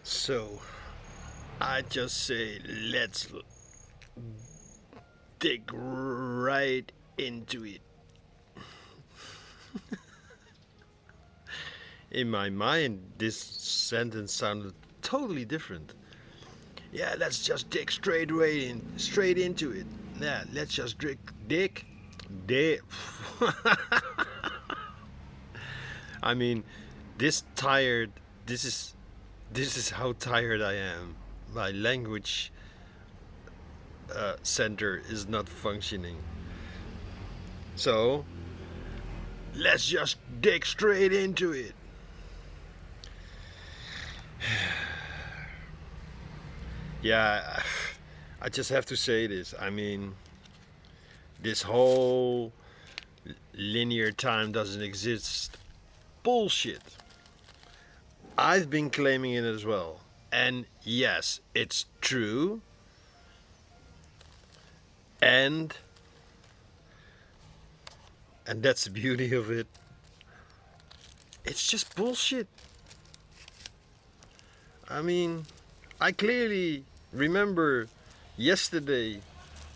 So I just say let's dig right into it. In my mind, this sentence sounded totally different. Yeah, let's just dig straight into it. Yeah, let's just dig. I mean, this tired. This is this is how tired I am. My language center is not functioning. So let's just dig straight into it. Yeah, I just have to say this. I mean, this whole linear time doesn't exist bullshit. I've been claiming it as well. And yes, it's true. And that's the beauty of it. It's just bullshit. I mean, I clearly remember yesterday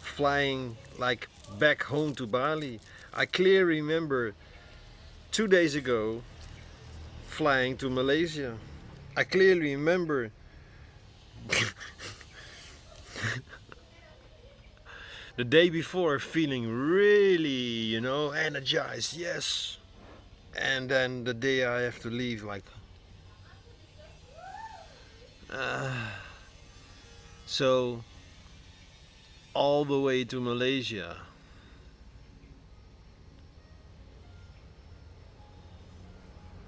flying like back home to Bali. I clearly remember 2 days ago flying to Malaysia. I clearly remember the day before feeling really, energized, yes. And then the day I have to leave, like, so all the way to Malaysia.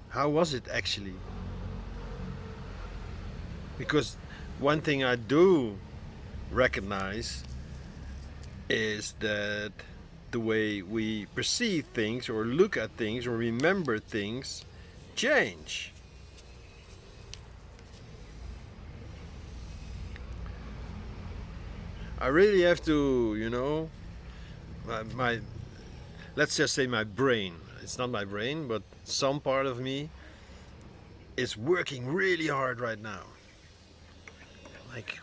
How was it actually? Because one thing I do recognize is that the way we perceive things or look at things or remember things change. I really have to, my let's just say my brain. It's not my brain, but some part of me is working really hard right now. Like,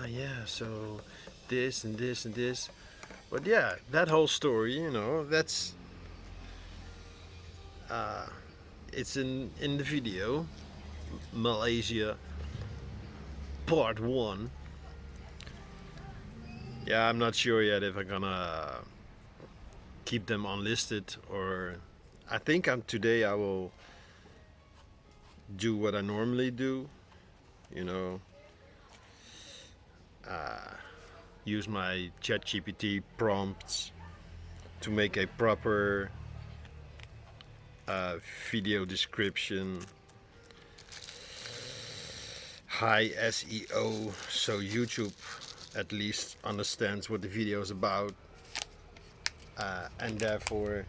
yeah, so this and this and this. But yeah, that whole story, that's it's in the video, Malaysia Part 1. Yeah, I'm not sure yet if I'm gonna keep them unlisted or I think today I will do what I normally do, you know, use my ChatGPT prompts to make a proper video description, high SEO, so YouTube at least understands what the video is about, and therefore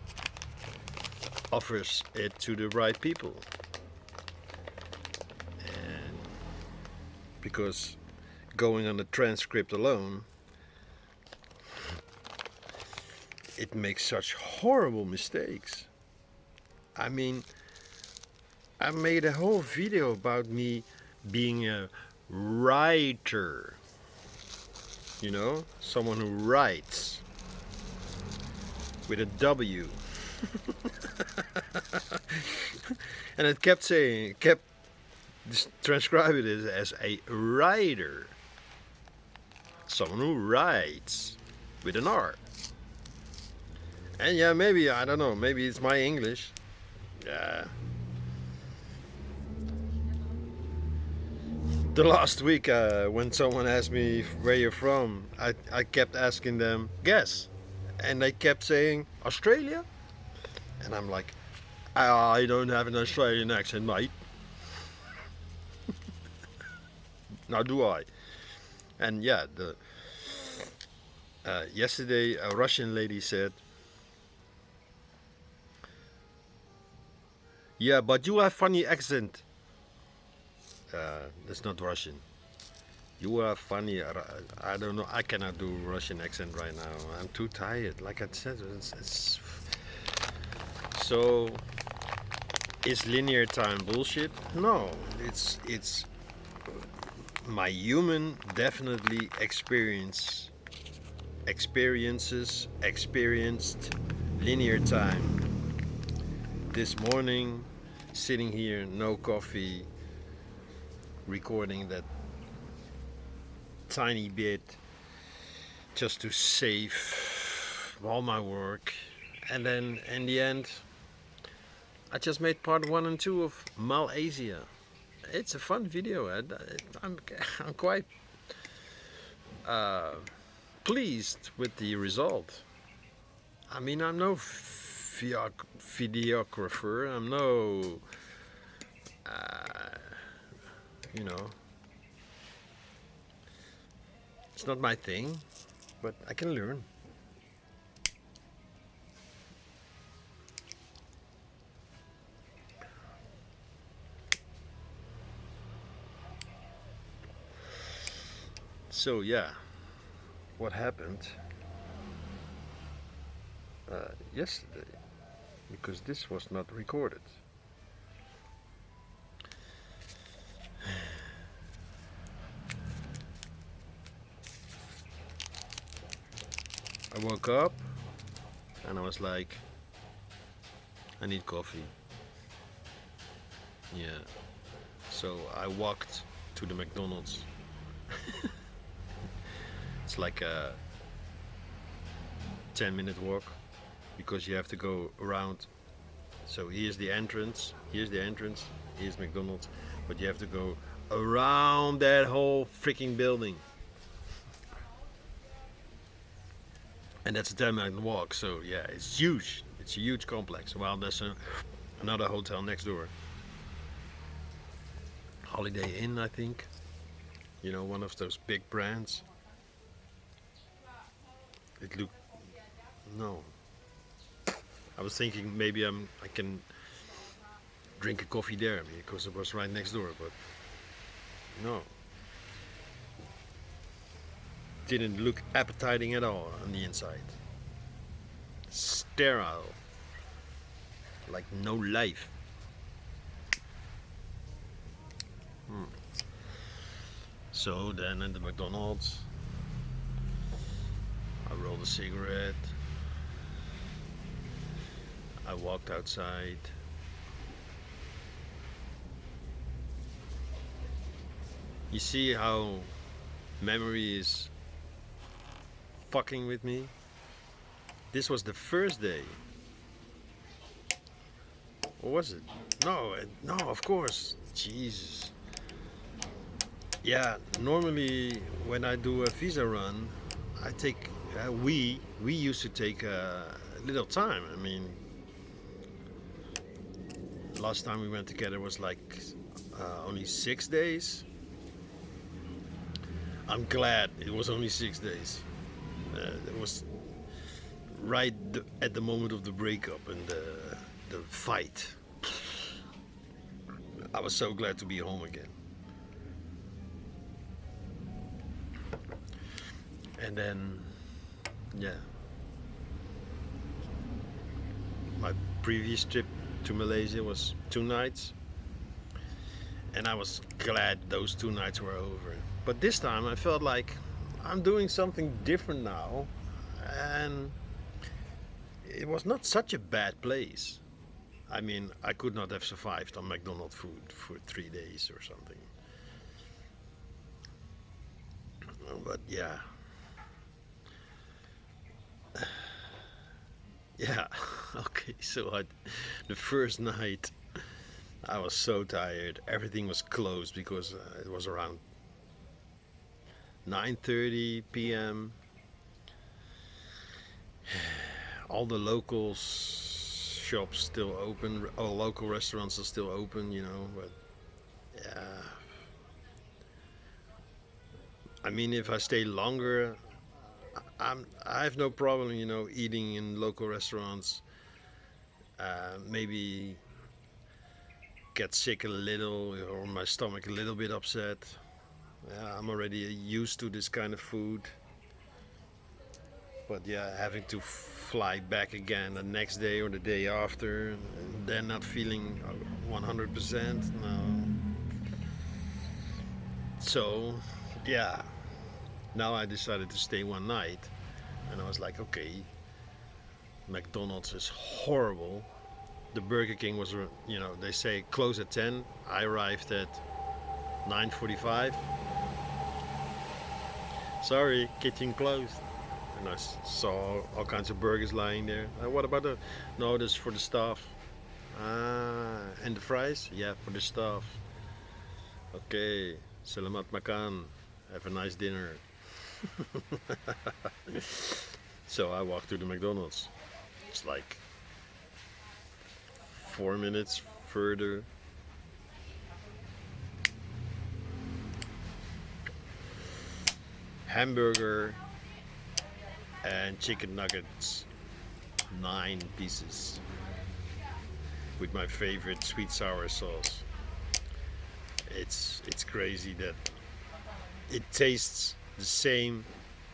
offers it to the right people. And because going on the transcript alone, it makes such horrible mistakes. I mean, I made a whole video about me being a writer. Someone who writes with a W. And it kept transcribing it as a writer. Someone who writes with an R. And yeah, maybe, I don't know, maybe it's my English. Yeah. The last week, when someone asked me where you're from, I kept asking them, guess. And they kept saying, Australia? And I'm like, I don't have an Australian accent, mate. Now do I? And yeah, yesterday a Russian lady said, yeah, but you have funny accent. That's not Russian. You are funny. I don't know. I cannot do Russian accent right now. I'm too tired. Like I said, it's so. Is linear time bullshit? No, it's my human definitely experienced linear time. This morning, sitting here, no coffee, recording that tiny bit just to save all my work. And then in the end, I just made part 1 and 2 of Malaysia. It's a fun video. I'm quite pleased with the result. I mean, I'm no videographer. I'm no, you know, it's not my thing, but I can learn. So yeah, what happened yesterday, because this was not recorded. I woke up and I was like, I need coffee. Yeah. So I walked to the McDonald's. It's like a 10-minute walk because you have to go around. So here's the entrance, here's McDonald's, but you have to go around that whole freaking building. And that's a 10-minute walk, so yeah, it's huge. It's a huge complex. Well, there's another hotel next door. Holiday Inn, I think. You know, one of those big brands. It looked... No. I was thinking maybe I can drink a coffee there because it was right next door, but no. Didn't look appetizing at all on the inside. Sterile. Like no life. So then at the McDonald's, I rolled a cigarette. I walked outside. You see how memory is fucking with me? This was the first day. Or was it? No, no, of course. Jesus. Yeah, normally when I do a visa run, I take, we used to take a little time. I mean, last time we went together was like only 6 days. I'm glad it was only 6 days. It was right at the moment of the breakup and the fight. I was so glad to be home again. And then, yeah, my previous trip to Malaysia was 2 nights, and I was glad those 2 nights were over. But this time I felt like I'm doing something different now, and it was not such a bad place. I mean, I could not have survived on McDonald's food for 3 days or something. But yeah. Yeah, okay, so the first night I was so tired. Everything was closed because it was around 9:30 p.m. All the local shops still open, all local restaurants are still open, you know, but yeah. I mean, if I stay longer, I have no problem, you know, eating in local restaurants. Maybe get sick a little or my stomach a little bit upset. Yeah, I'm already used to this kind of food. But yeah, having to fly back again the next day or the day after, and then not feeling 100%, no. So, yeah, now I decided to stay one night, and I was like, okay, McDonald's is horrible. The Burger King was, they say close at 10. I arrived at 9:45. Sorry, kitchen closed. And I saw all kinds of burgers lying there. What about the? No, this is for the staff. Ah, and the fries? Yeah, for the staff. Okay, selamat makan. Have a nice dinner. So I walked to the McDonald's. It's like 4 minutes further. Hamburger and chicken nuggets, 9 pieces, with my favorite sweet sour sauce. It's crazy that it tastes the same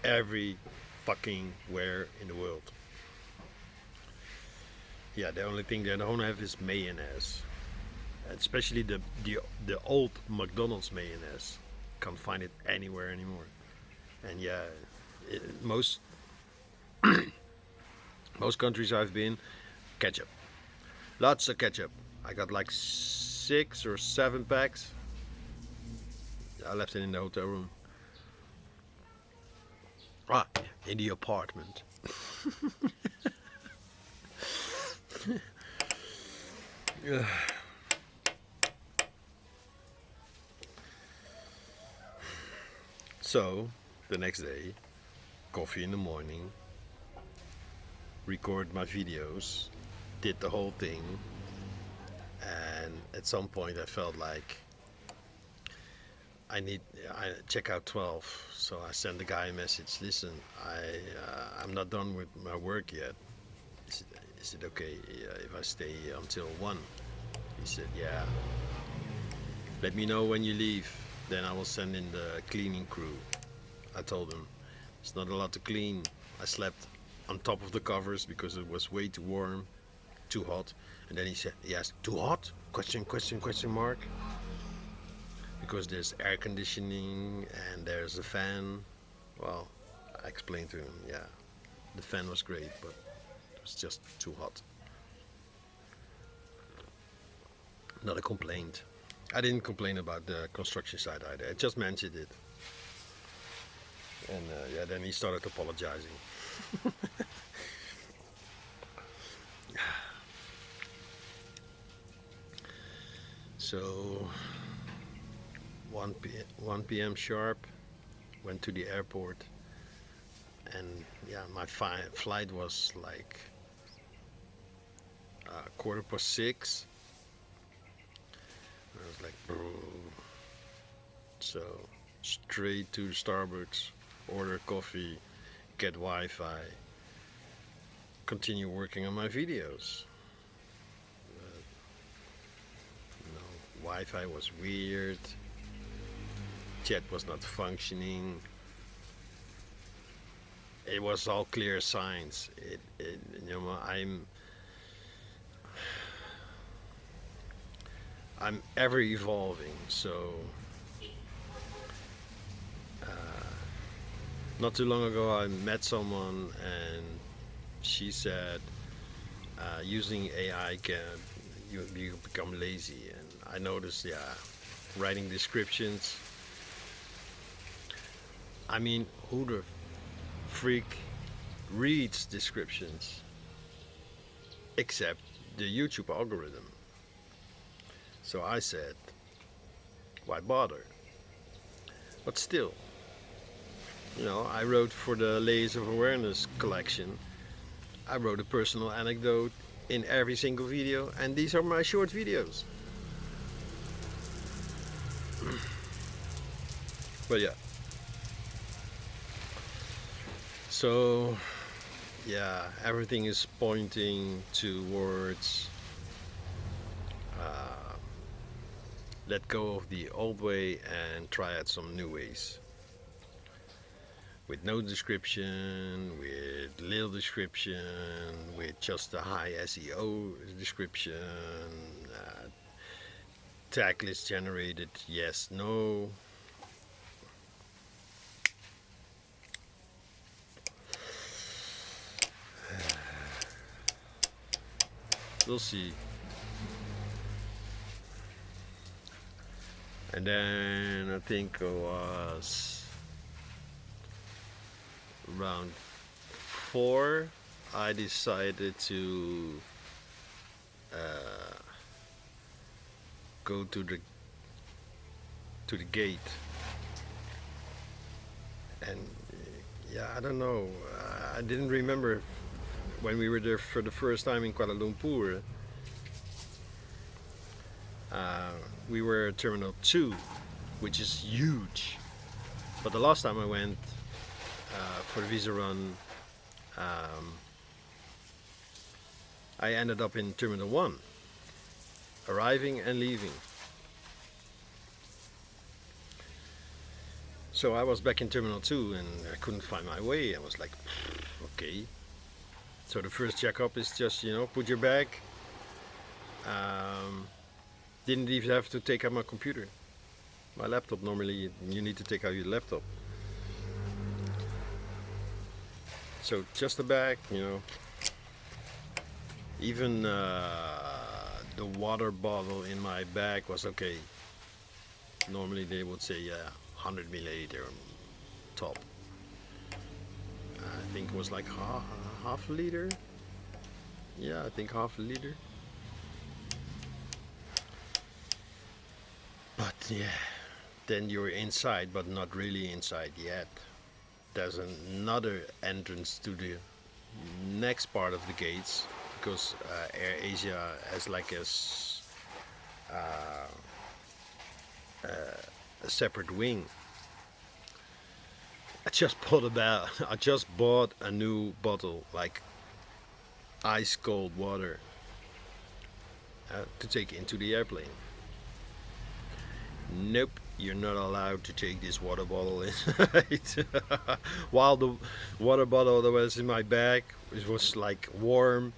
every fucking where in the world. Yeah, the only thing they don't have is mayonnaise, especially the old McDonald's mayonnaise. Can't find it anywhere anymore. And yeah, most most countries I've been, ketchup, lots of ketchup. I got like 6 or 7 packs. I left it in the hotel room. Ah, in the apartment. So, the next day, coffee in the morning, record my videos, did the whole thing, and at some point I felt like I check out 12. So I sent the guy a message. Listen, I'm not done with my work yet. Is it okay if I stay until 1? He said, yeah. Let me know when you leave. Then I will send in the cleaning crew. I told him it's not a lot to clean. I slept on top of the covers because it was way too warm, too hot. And then he asked, too hot? Question mark. Because there's air conditioning and there's a fan. Well, I explained to him, yeah, the fan was great, but it was just too hot. Not a complaint. I didn't complain about the construction site either. I just mentioned it. And yeah, then he started apologizing. So 1 p.m. sharp, went to the airport, and yeah, my flight was like 6:15. I was like, bro. So straight to Starbucks, order coffee, get Wi-Fi, continue working on my videos. Wi-Fi was weird. Chat was not functioning. It was all clear signs. I'm ever evolving. So not too long ago, I met someone, and she said, using AI you become lazy. And I noticed, yeah, writing descriptions. I mean, who the freak reads descriptions except the YouTube algorithm? So I said, why bother? But still, I wrote for the Layers of Awareness collection. I wrote a personal anecdote in every single video, and these are my short videos. But yeah. So, yeah, everything is pointing towards let go of the old way and try out some new ways. With no description, with little description, with just a high SEO description, tag list generated, yes, no. We'll see. And then I think it was round 4. I decided to go to the gate, and yeah, I don't know. I didn't remember when we were there for the first time in Kuala Lumpur. We were at Terminal 2, which is huge. But the last time I went for the visa run, I ended up in Terminal 1, arriving and leaving. So I was back in Terminal 2 and I couldn't find my way. I was like, okay. So the first checkup is just, put your bag. Didn't even have to take out my computer. My laptop, normally you need to take out your laptop. So just the bag, Even the water bottle in my bag was okay. Normally they would say, yeah, 100 milliliter top. I think it was like half a liter. Yeah, I think half a liter. But yeah, then you're inside, but not really inside yet. There's another entrance to the next part of the gates, because Air Asia has like a separate wing. I just bought a new bottle, like ice cold water, to take into the airplane. Nope, you're not allowed to take this water bottle inside. While the water bottle that was in my bag, it was like warm.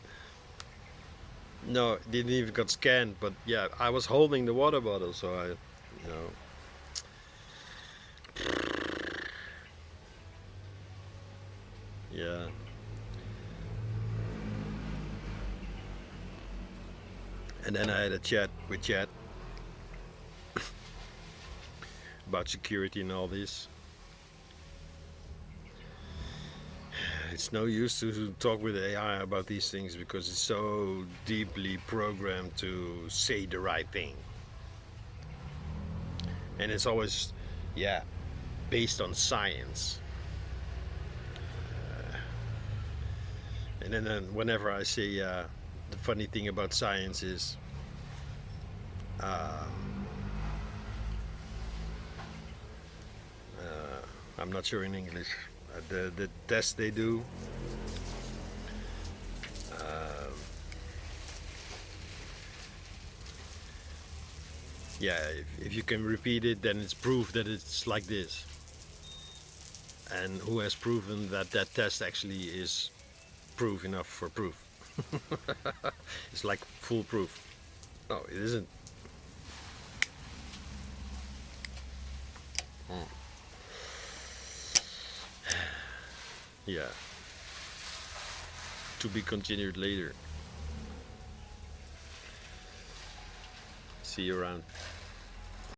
No, it didn't even got scanned, but yeah, I was holding the water bottle, so I, yeah. And then I had a chat with Chad about security and all this. It's no use to talk with AI about these things because it's so deeply programmed to say the right thing. And it's always, yeah, based on science. And then whenever I say, the funny thing about science is, I'm not sure in English. The test they do. Yeah, if you can repeat it, then it's proof that it's like this. And who has proven that that test actually is proof enough for proof? It's like foolproof. No, it isn't. Yeah. To be continued later. See you around.